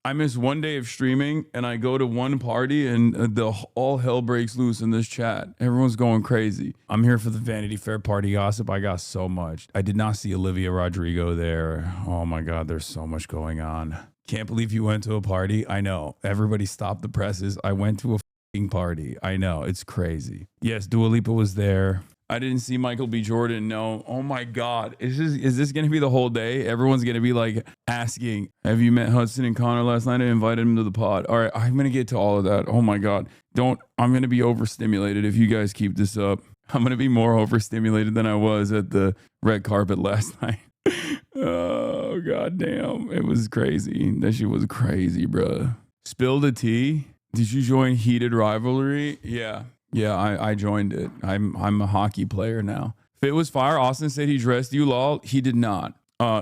I miss one day of streaming and I go to one party and all hell breaks loose in this chat. Everyone's going crazy. I'm here for the Vanity Fair party gossip. I got so much. I did not see Olivia Rodrigo there. Oh my God, there's so much going on. Can't believe you went to a party. I know. Everybody stop the presses. I went to a fucking party. I know. It's crazy. Yes, Dua Lipa was there. I didn't see Michael B. Jordan. No. Oh my God. Is this going to be the whole day? Everyone's going to be like asking, have you met Hudson and Connor last night? I invited him to the pod. All right. I'm going to get to all of that. Oh my God. I'm going to be overstimulated if you guys keep this up. I'm going to be more overstimulated than I was at the red carpet last night. Oh, God damn. It was crazy. That shit was crazy, bruh. Spill the tea. Did you join Heated Rivalry? Yeah. Yeah, I joined it. I'm a hockey player now. Fit was fire. Austin said he dressed you, lol. He did not.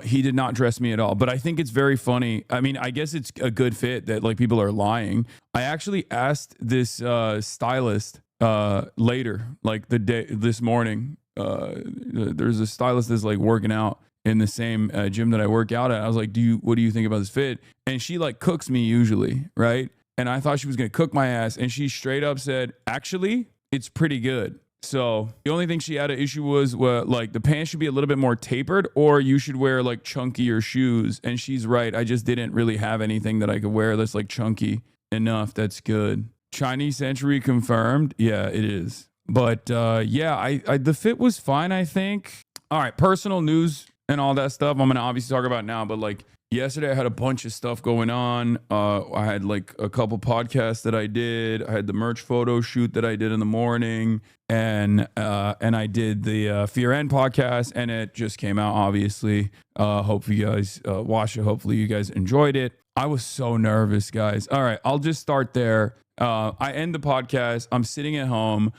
He did not dress me at all. But I think it's very funny. I mean, I guess it's a good fit that like people are lying. I actually asked this stylist later, like this morning. There's a stylist that's like working out in the same gym that I work out at. I was like, what do you think about this fit? And she like cooks me usually, right? And I thought she was going to cook my ass. And she straight up said, actually, it's pretty good. So the only thing she had an issue was like the pants should be a little bit more tapered or you should wear like chunkier shoes. And she's right. I just didn't really have anything that I could wear that's like chunky enough. That's good. Chinese century confirmed. Yeah, it is. But yeah, I the fit was fine, I think. All right, personal news and all that stuff I'm going to obviously talk about now. But like, yesterday I had a bunch of stuff going on. I had like a couple podcasts that I did. I had the merch photo shoot that I did in the morning, and I did the Fear End podcast, and it just came out. Obviously, hope you guys watched it. Hopefully, you guys enjoyed it. I was so nervous, guys. All right, I'll just start there. I end the podcast. I'm sitting at home.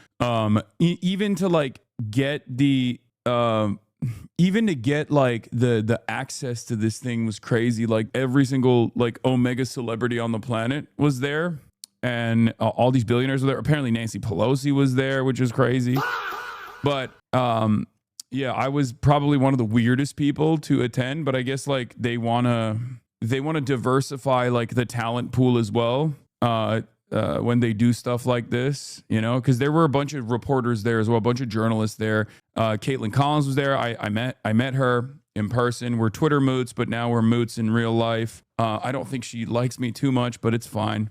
Even to like get the even to get like the access to this thing was crazy. Like every single like Omega celebrity on the planet was there, and all these billionaires were there. Apparently Nancy Pelosi was there, which is crazy. But yeah, I was probably one of the weirdest people to attend, but I guess like they want to diversify like the talent pool as well. When they do stuff like this, you know, because there were a bunch of reporters there as well, a bunch of journalists there. Caitlin Collins was there. I met her in person. We're Twitter moots, but now we're moots in real life. I don't think she likes me too much, but it's fine.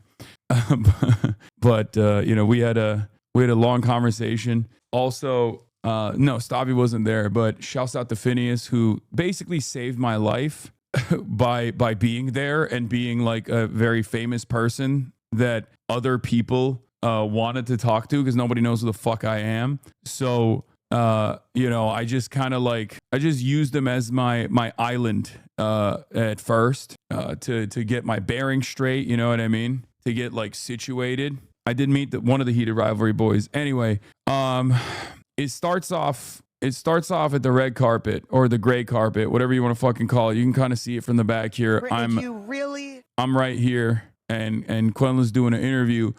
But you know, we had a long conversation. Also, no, Stavi wasn't there, but shouts out to Phineas, who basically saved my life by being there and being like a very famous person that other people wanted to talk to because nobody knows who the fuck I am. So, you know, I just kind of like, I just used them as my island at first to get my bearings straight. You know what I mean? To get like situated. I did meet one of the Heated Rivalry boys. Anyway, it starts off at the red carpet or the gray carpet, whatever you want to fucking call it. You can kind of see it from the back here. I'm right here. And Quenlin's doing an interview.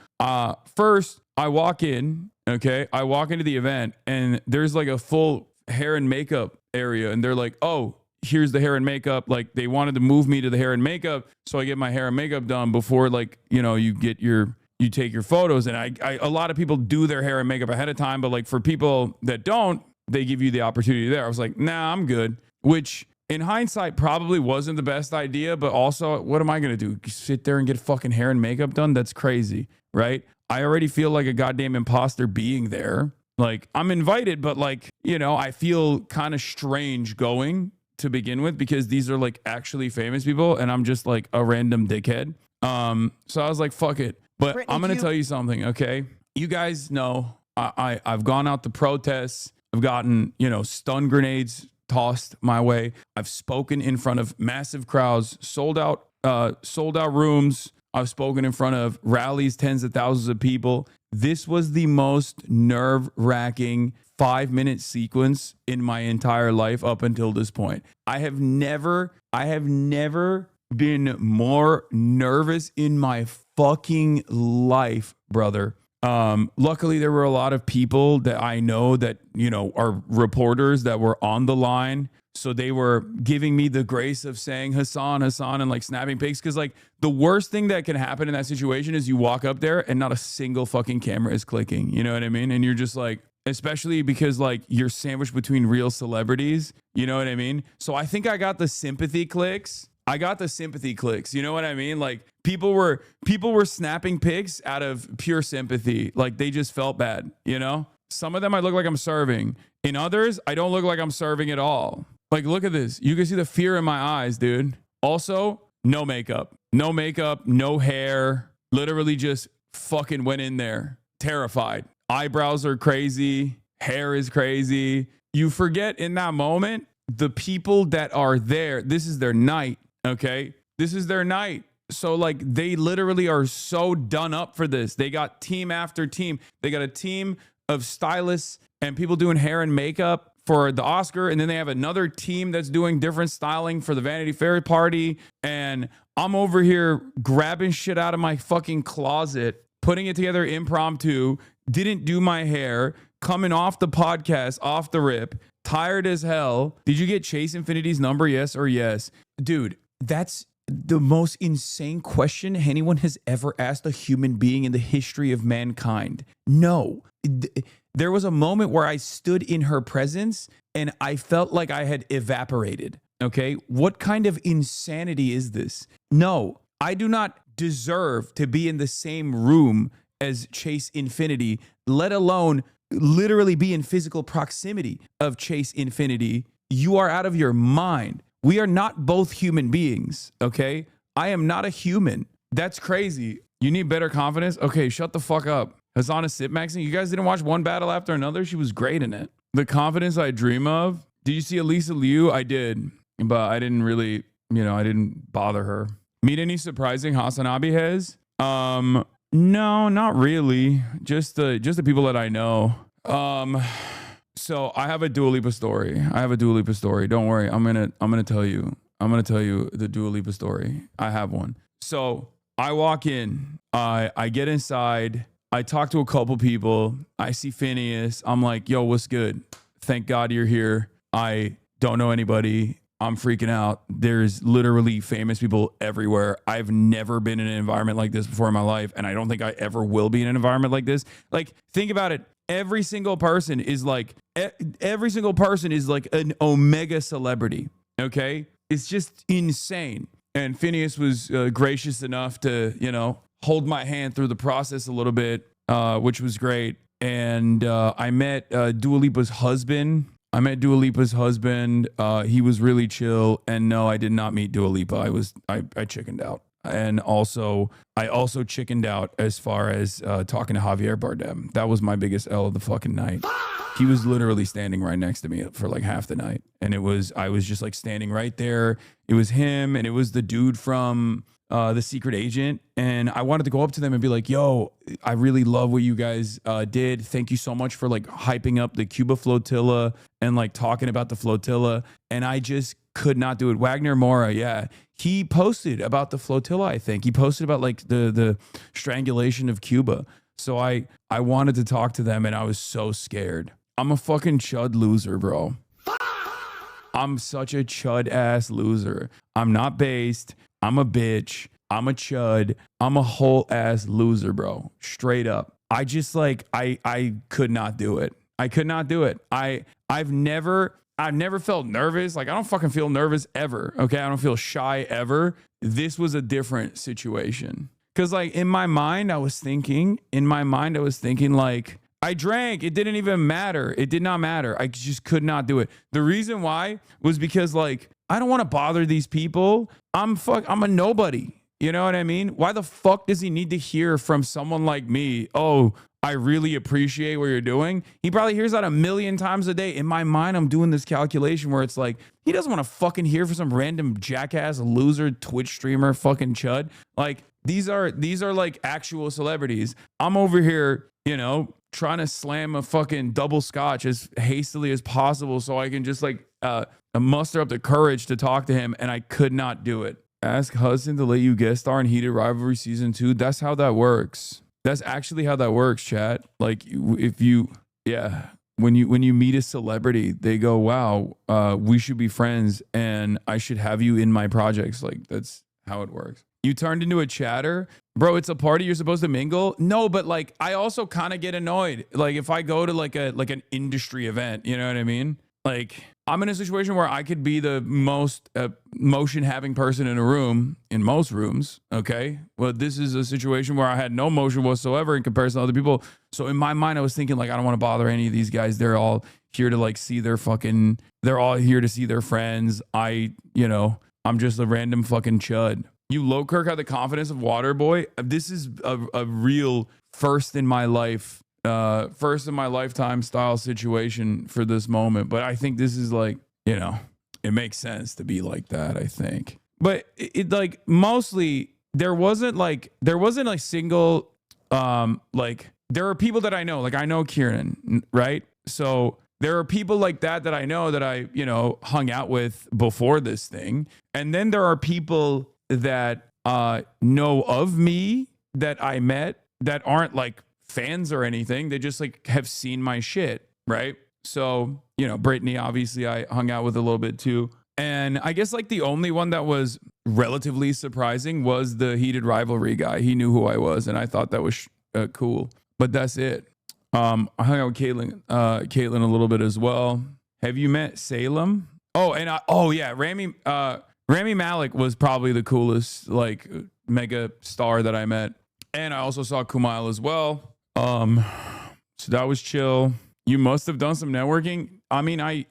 First, I walk in, okay? I walk into the event, and there's like a full hair and makeup area, and they're like, oh, here's the hair and makeup. Like, they wanted to move me to the hair and makeup, so I get my hair and makeup done before, like, you know, you take your photos. And I a lot of people do their hair and makeup ahead of time, but like for people that don't, they give you the opportunity there. I was like, nah, I'm good, which in hindsight, probably wasn't the best idea, but also, what am I going to do? Sit there and get fucking hair and makeup done? That's crazy, right? I already feel like a goddamn imposter being there. Like, I'm invited, but like, you know, I feel kind of strange going to begin with because these are like actually famous people and I'm just like a random dickhead. So I was like, fuck it. But Brittany, I'm going to tell you something, okay? You guys know I've gone out to protests. I've gotten, you know, stun grenades tossed my way. I've spoken in front of massive crowds, sold out rooms. I've spoken in front of rallies, tens of thousands of people. This was the most nerve-wracking 5-minute sequence in my entire life up until this point. I have never been more nervous in my fucking life, brother. Luckily, there were a lot of people that I know that, are reporters that were on the line. So they were giving me the grace of saying Hassan, and like snapping pics. Cause like the worst thing that can happen in that situation is you walk up there and not a single fucking camera is clicking. You know what I mean? And you're just like, especially because like you're sandwiched between real celebrities. You know what I mean? So I think I got the sympathy clicks. You know what I mean? Like people were snapping pics out of pure sympathy. Like they just felt bad, Some of them I look like I'm serving. In others, I don't look like I'm serving at all. Like, look at this. You can see the fear in my eyes, dude. Also, no makeup, no hair. Literally just fucking went in there. Terrified. Eyebrows are crazy. Hair is crazy. You forget in that moment, the people that are there, this is their night. Okay. This is their night. So like they literally are so done up for this. They got team after team. They got a team of stylists and people doing hair and makeup for the Oscar. And then they have another team that's doing different styling for the Vanity Fair party. And I'm over here grabbing shit out of my fucking closet, putting it together impromptu, didn't do my hair, coming off the podcast, off the rip, tired as hell. Did you get Chase Infinity's number? Yes or yes? Dude, that's the most insane question anyone has ever asked a human being in the history of mankind. No. There was a moment where I stood in her presence and I felt like I had evaporated. Okay. What kind of insanity is this? No, I do not deserve to be in the same room as Chase Infinity, let alone literally be in physical proximity of Chase Infinity. You are out of your mind. We are not both human beings. Okay. I am not a human. That's crazy. You need better confidence. Okay. Shut the fuck up. Hasana Sitmaxing, you guys didn't watch one battle after another? She was great in it. The confidence I dream of. Did you see Elisa Liu? I did, but I didn't really, I didn't bother her. Meet any surprising Hasanabi has? No, not really. Just the people that I know. So I have a Dua Lipa story. Don't worry. I'm gonna tell you. The Dua Lipa story. I have one. So I walk in. I get inside. I talk to a couple people. I see Phineas. I'm like, yo, what's good? Thank God you're here. I don't know anybody. I'm freaking out. There's literally famous people everywhere. I've never been in an environment like this before in my life. And I don't think I ever will be in an environment like this. Like, think about it. Every single person is like an omega celebrity. Okay. It's just insane. And Phineas was gracious enough to, hold my hand through the process a little bit, which was great. And I met Dua Lipa's husband. He was really chill. And no, I did not meet Dua Lipa. I chickened out. And I also chickened out as far as talking to Javier Bardem. That was my biggest L of the fucking night. He was literally standing right next to me for like half the night. And I was just like standing right there. It was him and it was the dude from The Secret Agent. And I wanted to go up to them and be like, yo, I really love what you guys did. Thank you so much for like hyping up the Cuba flotilla and like talking about the flotilla. And I just could not do it. Wagner Mora, yeah. He posted about the flotilla, I think. He posted about like the strangulation of Cuba. So I wanted to talk to them and I was so scared. I'm a fucking chud loser, bro. I'm such a chud ass loser. I'm not based. I'm a bitch. I'm a chud. I'm a whole ass loser, bro. Straight up. I just like, I could not do it. I could not do it. I've never felt nervous. Like I don't fucking feel nervous ever. Okay. I don't feel shy ever. This was a different situation. Cause like in my mind, I was thinking like, I drank. It didn't even matter. It did not matter. I just could not do it. The reason why was because like, I don't want to bother these people. I'm a nobody. You know what I mean? Why the fuck does he need to hear from someone like me? Oh, I really appreciate what you're doing. He probably hears that a million times a day. In my mind, I'm doing this calculation where it's like, he doesn't want to fucking hear from some random jackass loser Twitch streamer fucking chud. Like these are like actual celebrities. I'm over here, trying to slam a fucking double scotch as hastily as possible so I can just like muster up the courage to talk to him, and I could not do it. Ask Hudson to let you guest star in Heated Rivalry Season 2. That's how that works. That's actually how that works, chat. Like if you, yeah, when you meet a celebrity, they go, "Wow, we should be friends, and I should have you in my projects." Like that's how it works. You turned into a chatter, bro. It's a party. You're supposed to mingle. No, but like I also kind of get annoyed. Like if I go to like an industry event, you know what I mean? Like I'm in a situation where I could be the most motion having person in a room in most rooms. Okay. Well, this is a situation where I had no motion whatsoever in comparison to other people. So in my mind, I was thinking like, I don't want to bother any of these guys. They're all here to like see their fucking, they're all here to see their friends. I'm just a random fucking chud. You low Kirk had the confidence of Waterboy. This is a real first in my lifetime style situation for this moment. But I think this is like, it makes sense to be like that, I think. But it like mostly there wasn't a single like there are people that I know, like I know Kieran, right? So there are people like that I know that I, hung out with before this thing. And then there are people that know of me that I met that aren't like fans or anything. They just like have seen my shit, right? So, Brittany, obviously I hung out with a little bit too. And I guess like the only one that was relatively surprising was the Heated Rivalry guy. He knew who I was, and I thought that was cool. But that's it. I hung out with Caitlin a little bit as well. Have you met Salem? Oh, and Rami Malek was probably the coolest like mega star that I met. And I also saw Kumail as well. So that was chill. You must have done some networking. I mean, I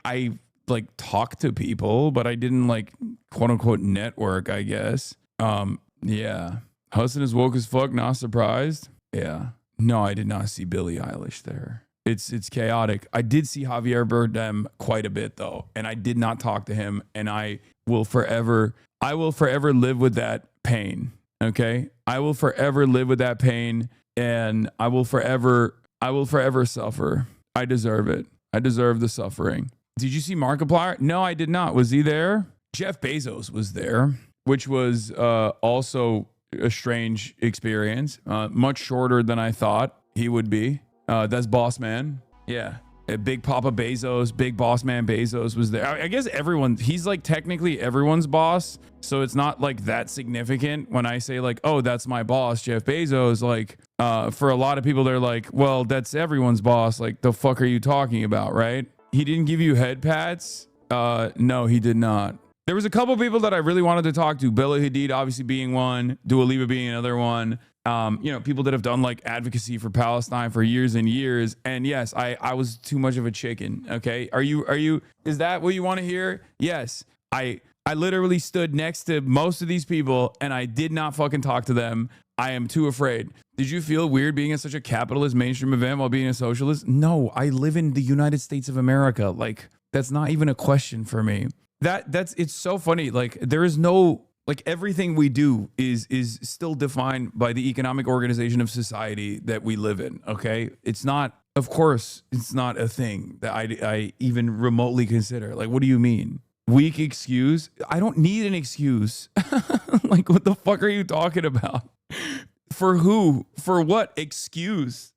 like talked to people, but I didn't like quote unquote network, I guess. Yeah. Husband is woke as fuck, not surprised. Yeah. No, I did not see Billie Eilish there. It's chaotic. I did see Javier Bardem quite a bit though, and I did not talk to him, and I will forever live with that pain. Okay? I will forever live with that pain, and I will forever suffer. I deserve it. I deserve the suffering. Did you see Markiplier? No, I did not. Was he there? Jeff Bezos was there, which was also a strange experience. Much shorter than I thought he would be. That's Boss Man. Yeah. Big Papa Bezos, Big Boss Man Bezos was there. I guess he's like technically everyone's boss. So it's not like that significant when I say like, oh, that's my boss, Jeff Bezos. Like, for a lot of people, they're like, well, that's everyone's boss. Like, the fuck are you talking about, right? He didn't give you head pats? No, he did not. There was a couple people that I really wanted to talk to. Bella Hadid obviously being one, Dua Lipa being another one. People that have done like advocacy for Palestine for years and years. And yes, I was too much of a chicken. Okay. Is that what you want to hear? Yes. I literally stood next to most of these people and I did not fucking talk to them. I am too afraid. Did you feel weird being at such a capitalist mainstream event while being a socialist? No, I live in the United States of America. Like, that's not even a question for me. It's so funny. Like, there is no, like, everything we do is still defined by the economic organization of society that we live in. Okay. It's not, of course, it's not a thing that I even remotely consider. Like, what do you mean? Weak excuse? I don't need an excuse. Like, what the fuck are you talking about? For who? For what excuse?